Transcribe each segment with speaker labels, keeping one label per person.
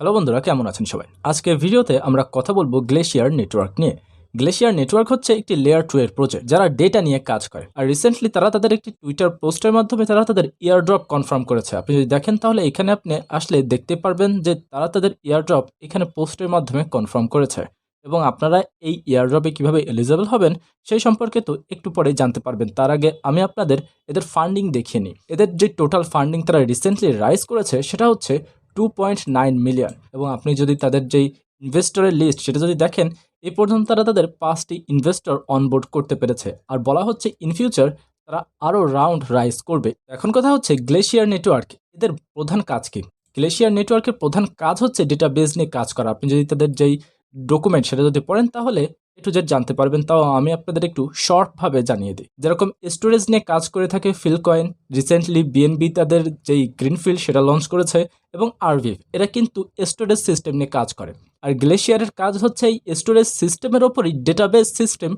Speaker 1: Hello বন্ধুরা, কেমন আছেন সবাই? আজকে ভিডিওতে আমরা কথা বলবো গ্লেশিয়ার নেটওয়ার্ক নিয়ে। গ্লেশিয়ার নেটওয়ার্ক হচ্ছে একটি লেয়ার 2 এর প্রজেক্ট যারা ডেটা নিয়ে কাজ করে। আর রিসেন্টলি তারা তাদের একটি টুইটার পোস্টের মাধ্যমে তারা তাদের এয়ারড্রপ কনফার্ম করেছে। আপনি যদি দেখেন তাহলে এখানে আপনি আসলে দেখতে পারবেন যে তারা তাদের এয়ারড্রপ এখানে পোস্টের মাধ্যমে কনফার্ম করেছে। এবং আপনারা এই এয়ারড্রপে কিভাবে এলিজিবল হবেন সেই সম্পর্কে তো একটু পরেই জানতে পারবেন। তার আগে আমি আপনাদের এদের ফান্ডিং দেখিয়ে নিই। এদের যে টোটাল ফান্ডিং তারা রিসেন্টলি রাইজ করেছে সেটা হচ্ছে 2.9 মিলিয়ন। এবং আপনি যদি তাদের যেই ইনভেস্টরের লিস্ট সেটা যদি দেখেন, এ পর্যন্ত তারা তাদের 5টি ইনভেস্টর অনবোর্ড করতে পেরেছে। আর বলা হচ্ছে ইন ফিউচার তারা আরও রাউন্ড রাইজ করবে। এখন কথা হচ্ছে গ্লেশিয়ার নেটওয়ার্ক এদের প্রধান কাজ কি? গ্লেশিয়ার নেটওয়ার্কের প্রধান কাজ হচ্ছে ডেটাবেস নিয়ে কাজ করা। আপনি যদি তাদের যেই ডকুমেন্ট সেটা যদি পড়েন তাহলে একটু যে জানতে পারবেন। তাও আমি আপনাদের একটু শর্টভাবে জানিয়ে দিই। যেরকম স্টোরেজ নিয়ে কাজ করে থাকে ফিলকয়েন, রিসেন্টলি বিএনবি তাদের যেই গ্রিনফিল্ড সেটা লঞ্চ করেছে, এবং আরভিভ এরা কিন্তু স্টোরেজ সিস্টেম নিয়ে কাজ করে। আর গ্লেশিয়ারের কাজ হচ্ছে এই স্টোরেজ সিস্টেমের ওপরই ডেটাবেস সিস্টেম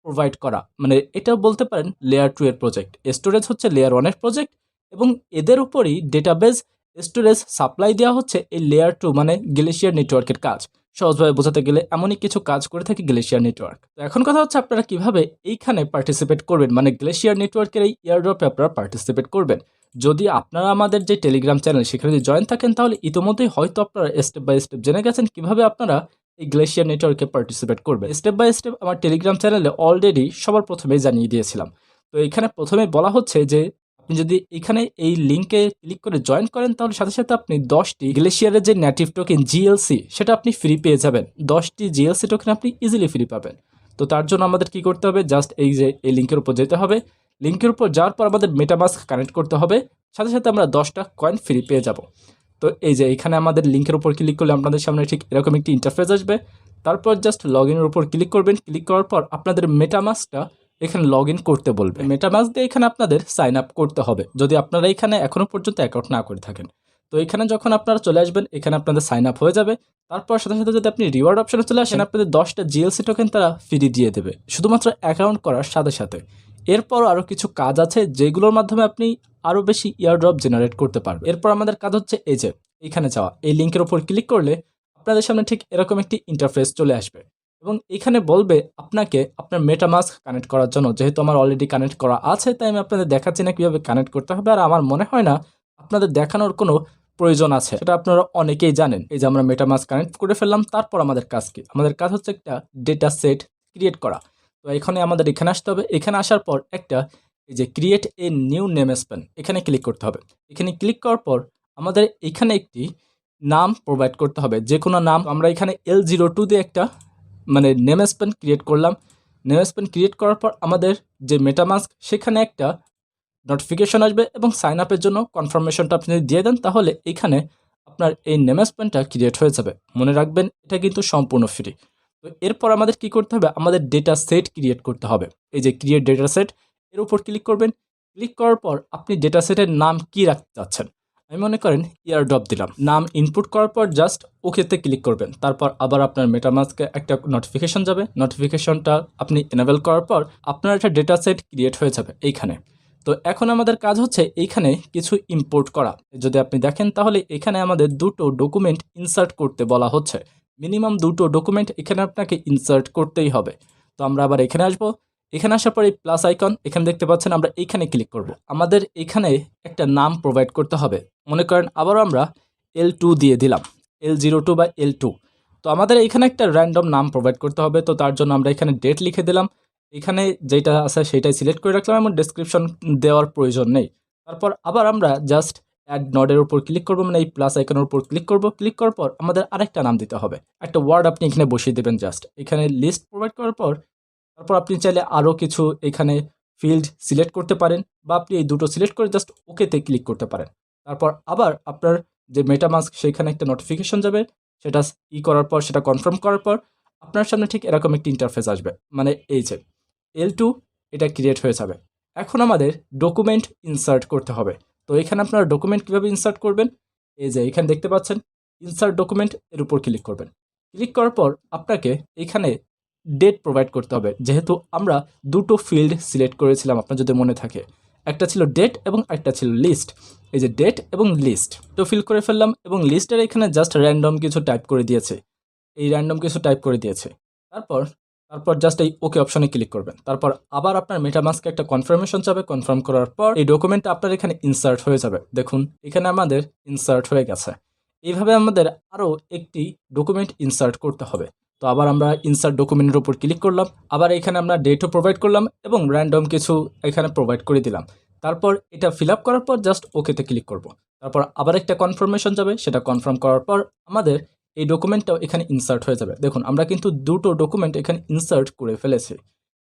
Speaker 1: প্রোভাইড করা। মানে এটাও বলতে পারেন লেয়ার 2 এর প্রজেক্ট। স্টোরেজ হচ্ছে লেয়ার 1 এর প্রজেক্ট, এবং এদের উপরই ডেটাবেস স্টোরেজ সাপ্লাই দেওয়া হচ্ছে এই লেয়ার 2 মানে গ্লেশিয়ার নেটওয়ার্কের কাজ। সহজভাবে বোঝাতে গেলে এমনই কিছু কাজ করে থাকে গ্লেশিয়ার নেটওয়ার্ক। তো এখন কথা হচ্ছে আপনারা কিভাবে এইখানে পার্টিসিপেট করবেন, মানে গ্লেশিয়ার নেটওয়ার্কের এই এয়ারড্রপে আপনারা পার্টিসিপেট করবেন। যদি আপনারা আমাদের যে টেলিগ্রাম চ্যানেল সেখানে যদি জয়েন থাকেন তাহলে ইতিমধ্যেই হয়তো আপনারা স্টেপ বাই স্টেপ জেনে গেছেন কিভাবে আপনারা এই গ্লেশিয়ার নেটওয়ার্কে পার্টিসিপেট করবেন। স্টেপ বাই স্টেপ আমার টেলিগ্রাম চ্যানেলে অলরেডি সবার প্রথমেই জানিয়ে দিয়েছিলাম। তো এখানে প্রথমে বলা হচ্ছে যে আপনি যদি এখানে এই লিঙ্কে ক্লিক করে জয়েন করেন তাহলে সাথে সাথে আপনি 10টি গ্লেশিয়ারের যে নেটিভ টোকেন জিএলসি সেটা আপনি ফ্রি পেয়ে যাবেন। 10টি জিএলসি টোকেন আপনি ইজিলি ফ্রি পাবেন। তো তার জন্য আমাদের কি করতে হবে, জাস্ট এই যে এই লিঙ্কের উপর যেতে হবে। লিঙ্কের উপর যাওয়ার পর আমাদের মেটামাস্ক কানেক্ট করতে হবে, সাথে সাথে আমরা 10টা কয়েন ফ্রি পেয়ে যাব। তো এই যে এখানে আমাদের লিঙ্কের উপর ক্লিক করলে আপনাদের সামনে ঠিক এরকম একটি ইন্টারফেস আসবে। তারপর জাস্ট লগ ইনের উপর ক্লিক করবেন। ক্লিক করার পর আপনাদের মেটামাস্কটা এখানে লগ ইন করতে বলবে। মেটামাস্ক দিয়ে এখানে আপনাদের সাইন আপ করতে হবে যদি আপনারা এখানে এখনও পর্যন্ত অ্যাকাউন্ট না করে থাকেন। তো এখানে যখন আপনারা চলে আসবেন এখানে আপনাদের সাইন আপ হয়ে যাবে। তারপর সাথে সাথে যদি আপনি রিওয়ার্ড অপশনে চলে আসেন আপনাদের 10টা জিএলসি টোকেন তারা ফ্রি দিয়ে দেবে শুধুমাত্র অ্যাকাউন্ট করার সাথে সাথে। এরপর আরও কিছু কাজ আছে যেগুলোর মাধ্যমে আপনি আরও বেশি ইয়ারড্রপ জেনারেট করতে পারবেন। এরপর আমাদের কাজ হচ্ছে এই যে এখানে যাওয়া। এই লিঙ্কের উপর ক্লিক করলে আপনাদের সামনে ঠিক এরকম একটি ইন্টারফেস চলে আসবে, এবং এখানে বলবে আপনাকে আপনার মেটামাস্ক কানেক্ট করার জন্য। যেহেতু আমার অলরেডি কানেক্ট করা আছে তাই আমি আপনাদের দেখাচ্ছি না কীভাবে কানেক্ট করতে হবে, আর আমার মনে হয় না আপনাদের দেখানোর কোনো প্রয়োজন আছে, সেটা আপনারা অনেকেই জানেন। এই যে আমরা মেটামাস্ক কানেক্ট করে ফেললাম, তারপর আমাদের কাজ কি? আমাদের কাজ হচ্ছে একটা ডেটা সেট ক্রিয়েট করা। তো এখানে আমাদের এখানে আসতে হবে। এখানে আসার পর একটা এই যে create a new name span এখানে ক্লিক করতে হবে। এখানে ক্লিক করার পর আমাদের এখানে একটি নাম প্রোভাইড করতে হবে, যে কোনো নাম। আমরা এখানে L02 দিয়ে একটা মানে নেম স্প্যান ক্রিয়েট করলাম। নেম স্প্যান ক্রিয়েট করার পর আমাদের যে মেটামাস্ক সেখানে একটা নোটিফিকেশন আসবে, এবং সাইন আপের জন্য কনফার্মেশনটা আপনি যদি দিয়ে দেন তাহলে এখানে আপনার এই নেম স্প্যানটা ক্রিয়েট হয়ে যাবে। মনে রাখবেন এটা কিন্তু সম্পূর্ণ ফ্রি। তো এরপর আমাদের কি করতে হবে, আমাদের ডেটা সেট ক্রিয়েট করতে হবে। এই যে ক্রিয়েট ডেটা সেট এর উপর ক্লিক করবেন। ক্লিক করার পর আপনি ডেটা সেটের নাম কি রাখতে চাচ্ছেন। আমি মনে করেন এয়ারড্রপ দিলাম। নাম ইনপুট করার পর জাস্ট ওকেতে ক্লিক করবেন। তারপর আবার আপনার মেটামাস্কে একটা নোটিফিকেশন যাবে। নোটিফিকেশনটা আপনি এনেবল করার পর আপনার একটা ডেটা সেট ক্রিয়েট হয়ে যাবে এইখানে। তো এখন আমাদের কাজ হচ্ছে এইখানে কিছু ইম্পোর্ট করা। যদি আপনি দেখেন তাহলে এখানে আমাদের দুটো ডকুমেন্ট ইনসার্ট করতে বলা হচ্ছে। মিনিমাম দুটো ডকুমেন্ট এখানে আপনাকে ইনসার্ট করতেই হবে। তো আমরা আবার এখানে আসব। এখানে আসার পর এই প্লাস আইকন এখানে দেখতে পাচ্ছেন, আমরা এইখানে ক্লিক করব। আমাদের এখানে একটা নাম প্রোভাইড করতে হবে। মনে করেন আবারও আমরা L2 দিয়ে দিলাম, L02 বা L2। তো আমাদের এখানে একটা র্যান্ডম নাম প্রোভাইড করতে হবে। তো তার জন্য আমরা এখানে ডেট লিখে দিলাম। এখানে যেটা আছে সেটাই সিলেক্ট করে রাখলাম, এমন ডেসক্রিপশন দেওয়ার প্রয়োজন নেই। তারপর আবার আমরা জাস্ট অ্যাড নডের উপর ক্লিক করবো, মানে এই প্লাস আইকনের উপর ক্লিক করব। ক্লিক করার পর আমাদের আরেকটা নাম দিতে হবে। একটা ওয়ার্ড আপনি এখানে বসিয়ে দেবেন জাস্ট এখানে লিস্ট প্রোভাইড করার পর। তারপর আপনি চাইলে আরও কিছু এখানে ফিল্ড সিলেক্ট করতে পারেন, বা আপনি এই দুটো সিলেক্ট করে জাস্ট ওকেতে ক্লিক করতে পারেন। তারপর আবার আপনার যে মেটামাস্ক সেখানে একটা নোটিফিকেশন যাবে, সেটা করার পর সেটা কনফার্ম করার পর আপনার সামনে ঠিক এরকম একটি ইন্টারফেস আসবে। মানে এই যে L2 এটা ক্রিয়েট হয়ে যাবে। এখন আমাদের ডকুমেন্ট ইনসার্ট করতে হবে। তো এখানে আপনারা ডকুমেন্ট কীভাবে ইনসার্ট করবেন, এই যে এখানে দেখতে পাচ্ছেন ইনসার্ট ডকুমেন্ট, এর উপর ক্লিক করবেন। ক্লিক করার পর আপনাকে এখানে ডেট প্রোভাইড করতে হবে, যেহেতু আমরা দুটো ফিল্ড সিলেক্ট করেছিলাম আপনার যদি মনে থাকে। একটা ছিল ডেট এবং একটা ছিল লিস্ট। এই যে ডেট এবং লিস্ট তো ফিল করে ফেললাম এবং লিস্টের এখানে জাস্ট র্যান্ডম কিছু টাইপ করে দিয়েছে, এই র্যান্ডম কিছু টাইপ করে দিয়েছে। তারপর তারপর জাস্ট এই ওকে অপশনে ক্লিক করবেন। তারপর আবার আপনার মেটামাস্কে একটা কনফার্মেশন যাবে, কনফার্ম করার পর এই ডকুমেন্টটা আপনার এখানে ইনসার্ট হয়ে যাবে। দেখুন এখানে আমাদের ইনসার্ট হয়ে গেছে। এইভাবে আমাদের আরও একটি ডকুমেন্ট ইনসার্ট করতে হবে। তো আবার আমরা ইনসার্ট ডকুমেন্টের উপর ক্লিক করলাম, আবার এখানে আমরা ডেটও প্রোভাইড করলাম এবং র্যান্ডম কিছু এখানে প্রোভাইড করে দিলাম। তারপর এটা ফিল আপ করার পর জাস্ট ওকেতে ক্লিক করব। তারপর আবার একটা কনফার্মেশন যাবে, সেটা কনফার্ম করার পর আমাদের এই ডকুমেন্টটাও এখানে ইনসার্ট হয়ে যাবে। দেখুন আমরা কিন্তু দুটো ডকুমেন্ট এখানে ইনসার্ট করে ফেলেছি।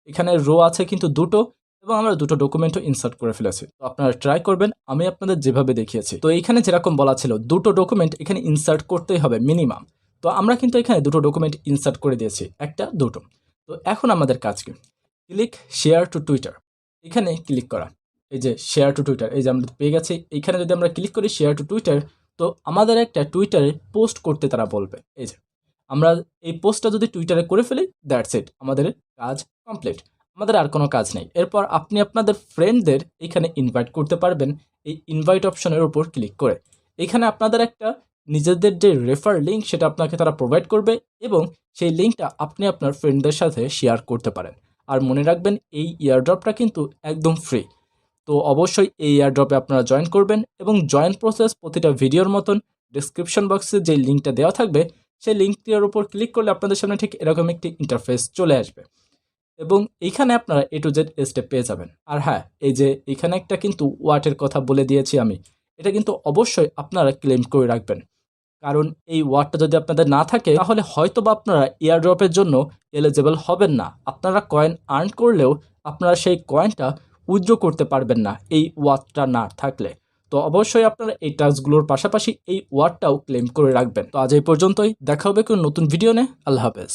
Speaker 1: এখানে রো আছে কিন্তু দুটো, এবং আমরা দুটো ডকুমেন্টও ইনসার্ট করে ফেলেছি। তো আপনারা ট্রাই করবেন আমি আপনাদের যেভাবে দেখিয়েছি। তো এইখানে যেরকম বলা ছিল দুটো ডকুমেন্ট এখানে ইনসার্ট করতেই হবে মিনিমাম। তো আমরা কিন্তু এখানে দুটো ডকুমেন্ট ইনসার্ট করে দিয়েছি, একটা দুটো। তো এখন আমাদের কাজ কি? ক্লিক শেয়ার টু টুইটার, এখানে ক্লিক করা। এই যে শেয়ার টু টুইটার, এই যে আমরা পেয়ে গেছি। এইখানে যদি আমরা ক্লিক করি শেয়ার টু টুইটার, তো আমাদের একটা টুইটারে পোস্ট করতে তারা বলবে। এই যে আমরা এই পোস্টটা যদি টুইটারে করে ফেলি, দ্যাটস ইট, আমাদের কাজ কমপ্লিট। আমাদের আর কোনো কাজ নেই। এরপর আপনি আপনাদের ফ্রেন্ডদের এখানে ইনভাইট করতে পারবেন এই ইনভাইট অপশনের উপর ক্লিক করে। এখানে আপনাদের একটা নিজেদের যে রেফার লিঙ্ক সেটা আপনাকে তারা প্রোভাইড করবে এবং সেই লিঙ্কটা আপনি আপনার ফ্রেন্ডদের সাথে শেয়ার করতে পারেন। আর মনে রাখবেন এই এয়ারড্রপটা কিন্তু একদম ফ্রি। তো অবশ্যই এই এয়ারড্রপে আপনারা জয়েন করবেন এবং জয়েন প্রসেস প্রতিটা ভিডিওর মতন ডেসক্রিপশন বক্সে যে লিঙ্কটা দেওয়া থাকবে সেই লিঙ্কটির উপর ক্লিক করলে আপনাদের সামনে ঠিক এরকম একটি ইন্টারফেস চলে আসবে এবং এইখানে আপনারা এ টু জেড স্টেপ পেয়ে যাবেন। আর হ্যাঁ, এই যে এখানে একটা কিন্তু ওয়াটের কথা বলে দিয়েছি আমি, এটা কিন্তু অবশ্যই আপনারা ক্লেম করে রাখবেন। কারণ এই ওয়ার্ডটা যদি আপনাদের না থাকে তাহলে হয়তো বা আপনারা এয়ারড্রপের জন্য এলিজেবল হবেন না। আপনারা কয়েন আর্ন করলেও আপনারা সেই কয়েনটা উইথড্র করতে পারবেন না এই ওয়ার্ডটা না থাকলে। তো অবশ্যই আপনারা এই টাস্কগুলোর পাশাপাশি এই ওয়ার্ডটাও ক্লেম করে রাখবেন। তো আজ এই পর্যন্তই, দেখা হবে কোনো নতুন ভিডিও নিয়ে। আল্লাহ হাফেজ।